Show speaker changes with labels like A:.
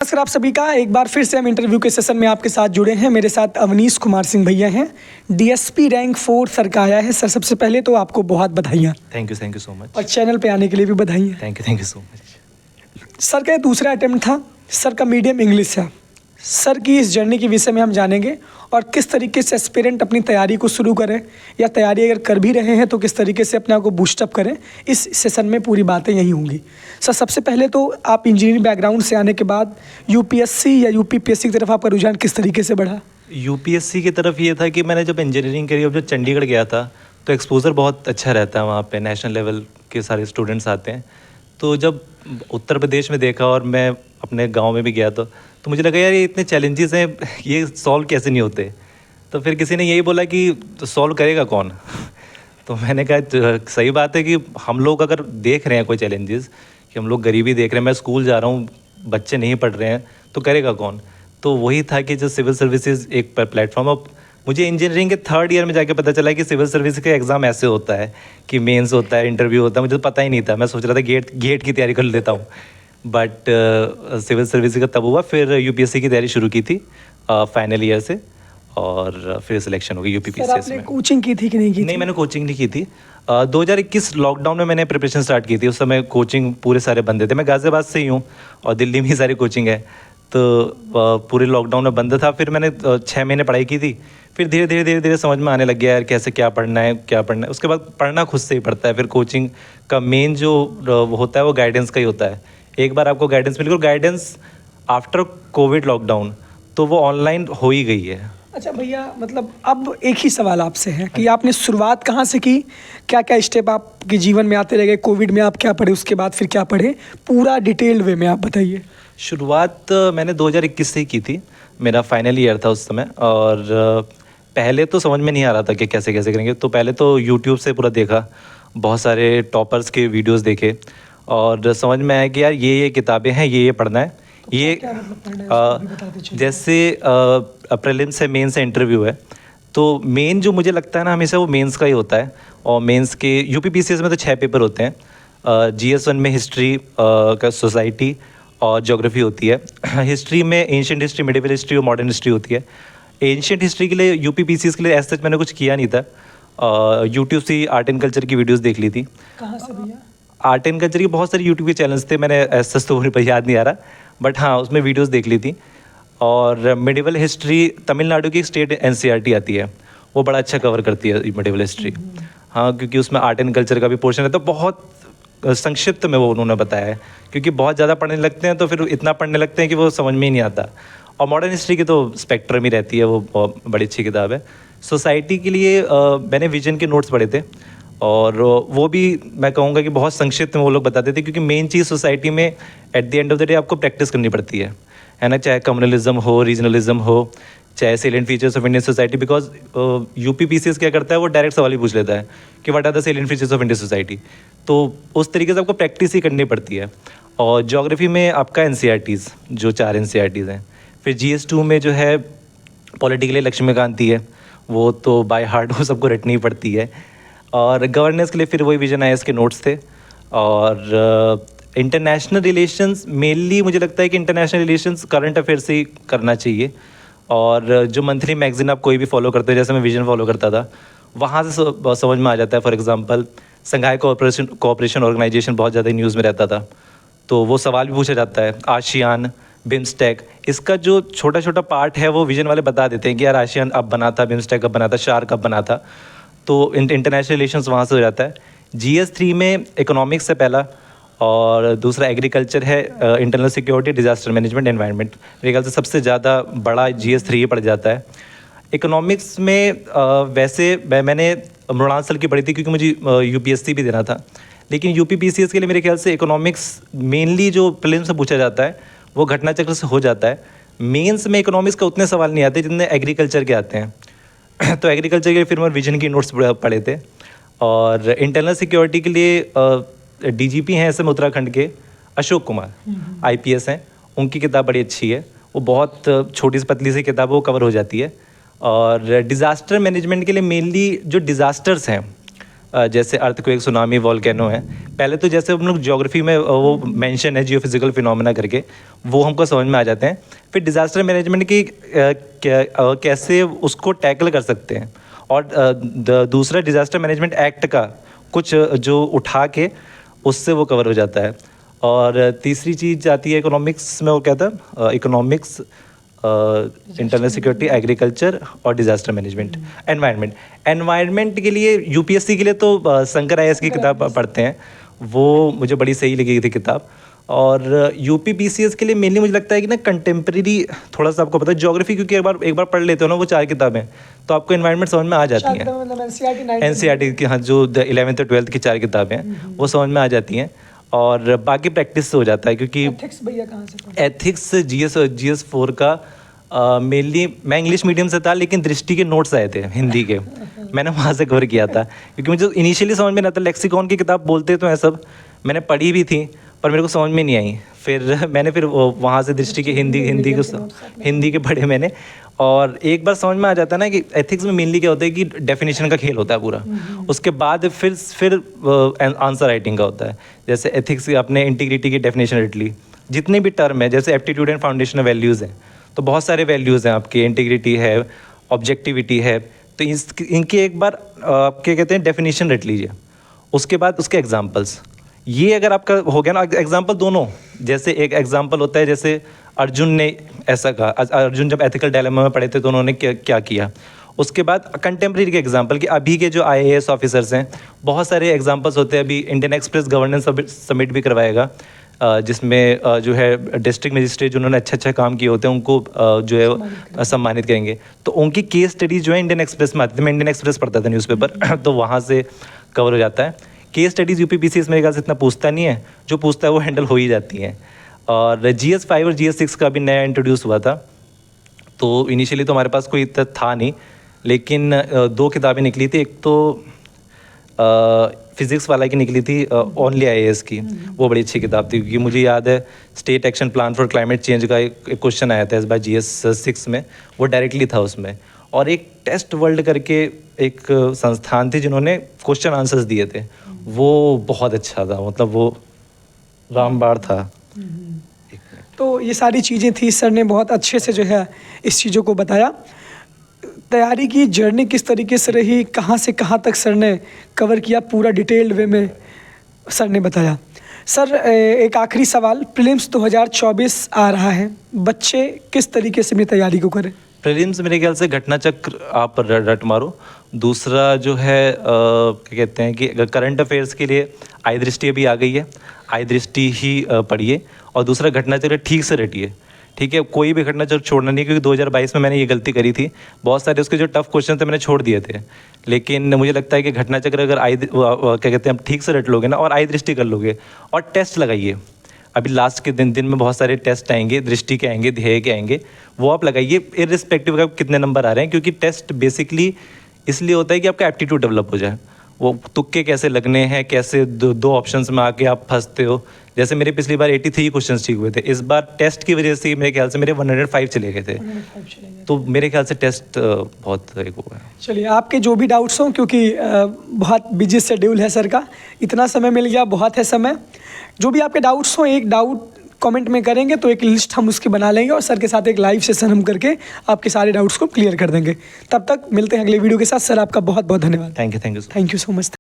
A: नमस्कार आप सभी का एक बार फिर से हम इंटरव्यू के सेशन में आपके साथ जुड़े हैं। मेरे साथ अवनीश कुमार सिंह भैया हैं। डीएसपी रैंक 4 सर का आया है। सर सबसे पहले तो आपको बहुत बधाइयाँ।
B: Thank you so much.
A: और चैनल पे आने के लिए भी बधाइयाँ।
B: Thank you so much.
A: Sir का ये दूसरा अटेम्प्ट था। सर का मीडियम इंग्लिश है। सर की इस जर्नी के विषय में हम जानेंगे और किस तरीके से एस्पिरेंट अपनी तैयारी को शुरू करें या तैयारी अगर कर भी रहे हैं तो किस तरीके से अपने आप को बूस्टअप करें। इस सेशन में पूरी बातें यही होंगी। सर सबसे पहले तो आप इंजीनियरिंग बैकग्राउंड से आने के बाद यूपीएससी या यूपीपीएससी की तरफ आपका रुझान किस तरीके से बढ़ा?
B: यूपीएससी की तरफ ये था कि मैंने जब इंजीनियरिंग करी, जब चंडीगढ़ गया था तो एक्सपोजर बहुत अच्छा रहता है। वहाँ पे नेशनल लेवल के सारे स्टूडेंट्स आते हैं। तो जब उत्तर प्रदेश में देखा और मैं अपने गांव में भी गया तो मुझे लगा यार ये इतने चैलेंजेस हैं, ये सॉल्व कैसे नहीं होते। तो फिर किसी ने यही बोला कि तो सॉल्व करेगा कौन? तो मैंने कहा सही बात है कि हम लोग अगर देख रहे हैं कोई चैलेंजेस, कि हम लोग गरीबी देख रहे हैं, मैं स्कूल जा रहा हूँ, बच्चे नहीं पढ़ रहे हैं, तो करेगा कौन? तो वही था कि जो सिविल सर्विसेज एक प्लेटफॉर्म। अब मुझे इंजीनियरिंग के 3rd ईयर में जाके पता चला कि सिविल सर्विस का एग्ज़ाम ऐसे होता है कि मेंस होता है, इंटरव्यू होता है। मुझे तो पता ही नहीं था। मैं सोच रहा था गेट की तैयारी कर लेता हूँ, बट सिविल सर्विस का तब हुआ। फिर यूपीएससी की तैयारी शुरू की थी फाइनल ईयर से, और फिर सिलेक्शन हो गई यूपीपीसीएस में।
A: कोचिंग की थी कि नहीं की?
B: नहीं, मैंने कोचिंग नहीं की थी। 2021 लॉकडाउन में मैंने प्रिपरेशन स्टार्ट की थी। उस समय कोचिंग पूरे सारे बंद थे। मैं गाज़ियाबाद से ही हूँ और दिल्ली में ही सारी कोचिंग है, तो पूरे लॉकडाउन में बंद था। फिर मैंने 6 महीने पढ़ाई की थी। फिर धीरे धीरे समझ में आने लग गया यार कैसे क्या पढ़ना है। उसके बाद पढ़ना खुद से ही पड़ता है। फिर कोचिंग का मेन जो होता है वो गाइडेंस का ही होता है। एक बार आपको गाइडेंस मिल गई, गाइडेंस आफ्टर कोविड लॉकडाउन तो वो ऑनलाइन हो ही गई है।
A: अच्छा भैया, मतलब अब एक ही सवाल आपसे है कि आपने शुरुआत कहाँ से की, क्या क्या स्टेप आपके जीवन में आते रह गए, कोविड में आप क्या पढ़े, उसके बाद फिर क्या पढ़े, पूरा डिटेल्ड वे में आप बताइए।
B: शुरुआत मैंने 2021 से ही की थी। मेरा फाइनल ईयर था उस समय, और पहले तो समझ में नहीं आ रहा था कि कैसे कैसे करेंगे। तो पहले तो यूट्यूब से पूरा देखा, बहुत सारे टॉपर्स के वीडियोस देखे, और समझ में आया कि यार ये किताबें हैं, ये पढ़ना है।
A: तो
B: ये
A: क्या मतलब पढ़ना है उसको भी बताते चलिए।
B: जैसे प्रीलिम्स है, मेंस है, इंटरव्यू है। तो मेन जो मुझे लगता है ना हमेशा वो मेंस का ही होता है। और मेंस के यूपीपीसीएस में तो 6 पेपर होते हैं। GS1 में हिस्ट्री का सोसाइटी और ज्योग्राफी होती है। हिस्ट्री में एंशिएंट हिस्ट्री, मिडिवल हिस्ट्री और मॉडर्न हिस्ट्री होती है। एंशिएंट हिस्ट्री के लिए यूपीपीसीएस के लिए ऐसा मैंने कुछ किया नहीं था। यूट्यूब से आर्ट एंड कल्चर की वीडियोस देख ली थी।
A: कहाँ से भैया?
B: आर्ट एंड कल्चर के बहुत सारे यूट्यूब के चैनल्स थे, मैंने ऐसा तो मुझे याद नहीं आ रहा, बट हाँ उसमें वीडियोस देख ली थी। और मिडिवल हिस्ट्री तमिलनाडु की स्टेट NCERT आती है, वो बड़ा अच्छा कवर करती है मिडिवल हिस्ट्री। हाँ, क्योंकि उसमें आर्ट एंड कल्चर का भी पोर्शन है। तो बहुत संक्षिप्त में वो उन्होंने बताया है, क्योंकि बहुत ज़्यादा पढ़ने लगते हैं तो फिर इतना पढ़ने लगते हैं कि वो समझ में ही नहीं आता। और मॉडर्न हिस्ट्री की तो स्पेक्ट्रम ही रहती है, वो बड़ी अच्छी किताब है। सोसाइटी के लिए मैंने विजन के नोट्स पढ़े थे, और वो भी मैं कहूँगा कि बहुत संक्षिप्त में वो लोग बताते थे, क्योंकि मेन चीज़ सोसाइटी में at the end of the day आपको प्रैक्टिस करनी पड़ती है ना। चाहे कम्युनलिज्म हो, रीजनलिज्म हो, चाहे salient features of Indian society. Because UPPCS क्या करता है, वो डायरेक्ट सवाल ही पूछ लेता है कि what are the salient features of Indian society. तो उस तरीके से आपको प्रैक्टिस ही करनी पड़ती है। और ज्योग्राफी में आपका NCERTs जो 4 NCERTs हैं। फिर GS2 में जो है पॉलिटिकली लक्ष्मीकांति है, वो तो बाय हार्ट वो सबको रटनी ही पड़ती है। और गवर्नेंस के लिए फिर वही विजन IAS के नोट्स थे। और इंटरनेशनल रिलेशंस मेनली मुझे लगता है कि इंटरनेशनल रिलेशंस करंट अफेयर से ही करना चाहिए। और जो मंथली मैगजीन आप कोई भी फॉलो करते हो, जैसे मैं विजन फॉलो करता था, वहाँ से समझ में आ जाता है। For example Shanghai cooperation organisation बहुत ज़्यादा न्यूज़ में रहता था, तो वो सवाल भी पूछा जाता है। आशियान, बिम्स्टेक, इसका जो छोटा छोटा पार्ट है वो विजन वाले बता देते हैं कि यार आशियान अब बना था, बिम्स्टेक कब बना था, शार कब बना था। तो इंटरनेशनल रिलेशंस वहाँ से हो जाता है। GS3 में इकोनॉमिक्स से पहला, और दूसरा एग्रीकल्चर है, internal security, disaster management, environment. मेरे ख्याल से सबसे ज़्यादा बड़ा GS3 पड़ जाता है। इकोनॉमिक्स में वैसे मैंने मृणाल की पढ़ी थी, क्योंकि मुझे UPSC भी देना था। लेकिन UPPCS के लिए मेरे ख्याल से इकोनॉमिक्स मेनली जो प्रीलिम्स से पूछा जाता है वो घटना चक्र से हो जाता है। मेंस में इकोनॉमिक्स का उतने सवाल नहीं आते जितने एग्रीकल्चर के आते हैं। तो एग्रीकल्चर के फिर मैं विजन की नोट्स पढ़े थे। और इंटरनल सिक्योरिटी के लिए DGP हैं SM उत्तराखंड के अशोक कुमार, IPS हैं, उनकी किताब बड़ी अच्छी है। वो बहुत छोटी सी पतली सी किताब, वो कवर हो जाती है। और डिज़ास्टर मैनेजमेंट के लिए मेनली जो डिज़ास्टर्स हैं, जैसे अर्थक्वेक, सुनामी, वॉल्केनो है। पहले तो जैसे हम लोग ज्योग्राफी में वो मेंशन है जियोफिजिकल फिनोमेना करके, वो हमको समझ में आ जाते हैं। फिर डिज़ास्टर मैनेजमेंट की कैसे उसको टैकल कर सकते हैं, और दूसरा डिज़ास्टर मैनेजमेंट एक्ट का कुछ जो उठा के उससे वो कवर हो जाता है। और तीसरी चीज़ आती है इकोनॉमिक्स में, वो क्या था, इकोनॉमिक्स, इंटरनल सिक्योरिटी, एग्रीकल्चर और डिज़ास्टर मैनेजमेंट। एनवायरनमेंट के लिए यूपीएससी के लिए तो शंकर आईएएस की किताब पढ़ते हैं, वो मुझे बड़ी सही लगी थी किताब। और यूपी पीसीएस के लिए मेनली मुझे लगता है कि ना कंटेम्प्रेरी थोड़ा सा आपको पता है, ज्योग्राफी क्योंकि एक बार पढ़ लेते हो ना वो 4 किताबें, तो आपको एनवायरनमेंट समझ में आ जाती हैं।
A: मतलब
B: एनसीईआरटी की, हाँ, जो 11th और 12th की 4 किताबें हैं वो समझ में आ जाती हैं, और बाकी प्रैक्टिस से हो जाता है। क्योंकि
A: एथिक्स भैया कहाँ से पढ़े?
B: एथिक्स जीएस 4 का मेनली मैं इंग्लिश मीडियम से था, लेकिन दृष्टि के नोट्स आए थे हिंदी के, मैंने वहाँ से कवर किया था। क्योंकि मुझे इनिशियली समझ में नहीं आता, लेक्सिकॉन की किताब बोलते तो हैं सब, मैंने पढ़ी भी थी पर मेरे को समझ में नहीं आई। फिर मैंने वहाँ से दृष्टि के हिंदी के पढ़े मैंने, और एक बार समझ में आ जाता है ना कि एथिक्स में मेनली क्या होता है कि डेफिनेशन का खेल होता है पूरा। उसके बाद फिर आंसर राइटिंग का होता है। जैसे एथिक्स अपने इंटीग्रिटी की डेफिनेशन रट ली, जितने भी टर्म है, जैसे एप्टीट्यूड एंड फाउंडेशनल वैल्यूज़ हैं, तो बहुत सारे वैल्यूज़ हैं आपके, इंटीग्रिटी है, ऑब्जेक्टिविटी है, तो इनकी एक बार क्या कहते हैं डेफिनेशन रट लीजिए, उसके बाद उसके एग्जाम्पल्स। ये अगर आपका हो गया ना, एग्जाम्पल दोनों, जैसे एक एग्जाम्पल होता है, जैसे अर्जुन ने ऐसा कहा, अर्जुन जब एथिकल डायलेमा में पढ़े थे तो उन्होंने क्या किया। उसके बाद कंटेम्प्रेरी के एग्जाम्पल कि अभी के जो आईएएस ऑफिसर्स हैं, बहुत सारे एग्जाम्पल्स होते हैं। अभी इंडियन एक्सप्रेस गवर्नेंस समिट भी करवाएगा, जिसमें जो है डिस्ट्रिक्ट मजिस्ट्रेट जिन्होंने अच्छा काम किए होते हैं उनको जो है सम्मानित करेंगे। तो उनकी केस स्टडीज जो है इंडियन एक्सप्रेस में आती थी, मैं इंडियन एक्सप्रेस पढ़ता था न्यूज़पेपर तो वहाँ से कवर हो जाता है। केस स्टडीज़ यूपीपीसीएस मेरे ख्याल से इतना पूछता नहीं है, जो पूछता है वो हैंडल हो ही जाती हैं। और GS 5 और GS 6 का भी नया इंट्रोड्यूस हुआ था, तो इनिशियली तो हमारे पास कोई इतना था नहीं, लेकिन 2 किताबें निकली थी। एक तो फिज़िक्स वाला की निकली थी, ओनली आईएएस की, वो बड़ी अच्छी किताब थी। क्योंकि मुझे याद है state action plan for climate change का एक क्वेश्चन आया था इस बार GS 6 में, वो डायरेक्टली था उसमें। और एक टेस्ट वर्ल्ड करके एक संस्थान थी जिन्होंने क्वेश्चन आंसर्स दिए थे, वो बहुत अच्छा था, मतलब वो रामबाण था।
A: तो ये सारी चीज़ें थी, सर ने बहुत अच्छे से जो है इस चीज़ों को बताया। तैयारी की जर्नी किस तरीके से रही, कहाँ से कहाँ तक सर ने कवर किया, पूरा डिटेल्ड वे में सर ने बताया। सर एक आखिरी सवाल, प्रीलिम्स 2024 आ रहा है, बच्चे किस तरीके से अपनी तैयारी को करें?
B: प्रीलिम्स मेरे ख्याल से घटना चक्र आप रट मारो। दूसरा जो है क्या कहते हैं कि करंट अफेयर्स के लिए आई दृष्टि अभी आ गई है, आई दृष्टि ही पढ़िए। और दूसरा घटना चक्र ठीक से रटिए, ठीक है, कोई भी घटना चक्र छोड़ना नहीं, क्योंकि 2022 में मैंने ये गलती करी थी। बहुत सारे उसके जो टफ क्वेश्चन थे मैंने छोड़ दिए थे, लेकिन मुझे लगता है कि घटना चक्र अगर क्या कहते हैं आप ठीक से रट लोगे ना, और आई दृष्टि कर लोगे, और टेस्ट लगाइए। अभी लास्ट के दिन में बहुत सारे टेस्ट आएंगे, दृष्टि के आएंगे, ध्येय के आएंगे, वो आप लगाइए इर्रिस्पेक्टिव का कितने नंबर आ रहे हैं। क्योंकि टेस्ट बेसिकली इसलिए होता है कि आपका एप्टीट्यूड डेवलप हो जाए। वो तुक्के कैसे लगने हैं, कैसे दो ऑप्शंस में आके आप फंसते हो। जैसे मेरे पिछली बार 83 क्वेश्चंस ठीक हुए थे, इस बार टेस्ट की वजह से मेरे ख्याल से मेरे 105 चले गए थे। तो मेरे ख्याल से टेस्ट बहुत एक हुआ है।
A: चलिए, आपके जो भी डाउट्स हों, क्योंकि बहुत बिजी शेड्यूल है सर का, इतना समय मिल गया, बहुत है समय। जो भी आपके डाउट्स हों, एक डाउट कमेंट में करेंगे तो एक लिस्ट हम उसकी बना लेंगे और सर के साथ एक लाइव सेशन हम करके आपके सारे डाउट्स को क्लियर कर देंगे। तब तक मिलते हैं अगले वीडियो के साथ। सर आपका बहुत बहुत धन्यवाद।
B: Thank you
A: thank you so much.